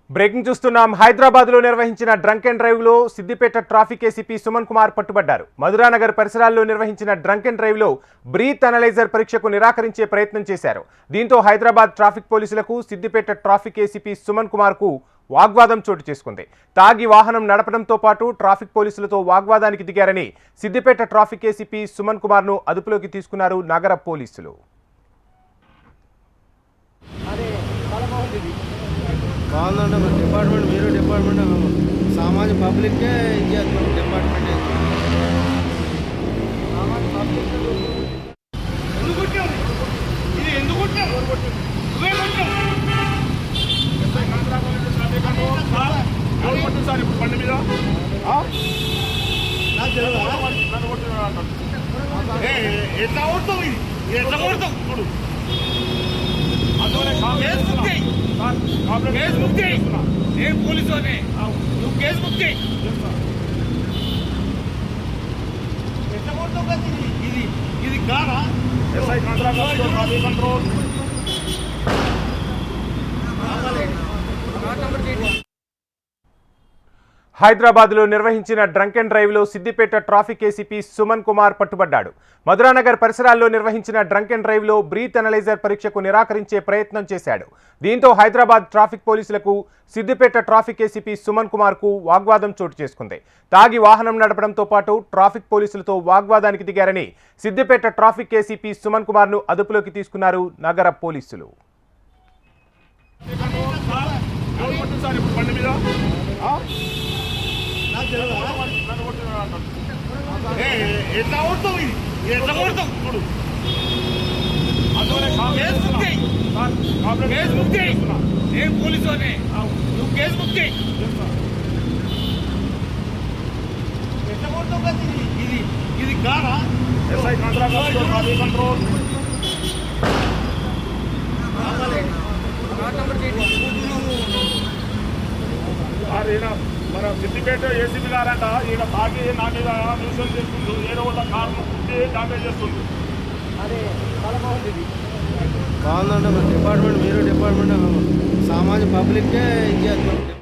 Breaking చూస్తున్నాం. హైదరాబాద్ లో నిర్వహించిన డ్రంక్ అండ్ డ్రైవ్ లో సిద్దిపేట ట్రాఫిక్ ఏసీపీ సుమన్ కుమార్ పట్టుబడ్డారు. మధురానగర్ పరిసరాల్లో నిర్వహించిన డ్రంక్ అండ్ డ్రైవ్ లో బ్రీత్ అనలైజర్ పరీక్షకు నిరాకరించే ప్రయత్నం చేశారు. దీంతో హైదరాబాద్ ట్రాఫిక్ పోలీసులకు సిద్దిపేట ట్రాఫిక్ ఏసీపీ సుమన్ కుమార్ కు వాగ్వాదం చోటు చేసుకుంది. తాగి వాహనం నడపడంతో పాటు ట్రాఫిక్ పోలీసులతో వాగ్వాదానికి దిగారని సిద్దిపేట ట్రాఫిక్ ఏసీపీ సుమన్ కుమార్ ను అదుపులోకి తీసుకున్నారు నగర పోలీసులు. బాగుందంటే మన డిపార్ట్మెంట్ మీరు డిపార్ట్మెంట్ సామాన్య పబ్లిక్కే ఇచ్చేస్తున్నాం. డిపార్ట్మెంట్ ఎట్లా కొడతావు ఎట్లా కొడతావు ఇప్పుడు కేసు బుక్ చేయి. నేను పోలీసునే, నువ్వు కేసు బుక్ చేయి. ఎట్లా కొడతావు కదా ఇది ఇది కాదా? కంట్రోల్ హైదరాబాద్ లో నిర్వహించిన డ్రంక్ అండ్ డ్రైవ్ లో సిద్దిపేట ట్రాఫిక్ ఏసీపీ సుమన్ కుమార్ పట్టుబడ్డాడు. మధురానగర్ పరిసరాల్లో నిర్వహించిన డ్రంక్ అండ్ డ్రైవ్ లో బ్రీత్ అనలైజర్ పరీక్షకు నిరాకరించే ప్రయత్నం చేశాడు. దీంతో హైదరాబాద్ ట్రాఫిక్ పోలీసులకు సిద్దిపేట ట్రాఫిక్ ఏసీపీ సుమన్ కుమార్ కు వాగ్వాదం చోటు చేసుకుంది. తాగి వాహనం నడపడంతో పాటు ట్రాఫిక్ పోలీసులతో వాగ్వాదానికి దిగారని సిద్దిపేట ట్రాఫిక్ ఏసీపీ సుమన్ కుమార్ ను అదుపులోకి తీసుకున్నారు నగర పోలీసులు. ఎట్లా కొడతావు ఇది ఎట్లా కొడతావు ఇప్పుడు కేసు బుక్ చేయి. నేను పోలీసునే, నువ్వు కేసు బుక్ చేయి. ఎట్లా కొడతావు కదా ఇది ఇది కాదా? కంట్రోల్ మన సిద్దిపేట ఏసీబీ గారంట ఈయన తాగి నా మీద న్యూసెన్స్ చేస్తుంది. ఏదో ఒక కారణం పుట్టి డామేజ్ చేస్తుంది. బాగుందంటే మన డిపార్ట్మెంట్ మీరు డిపార్ట్మెంట్ సామాన్య పబ్లిక్కే ఇచ్చేస్తున్నాం.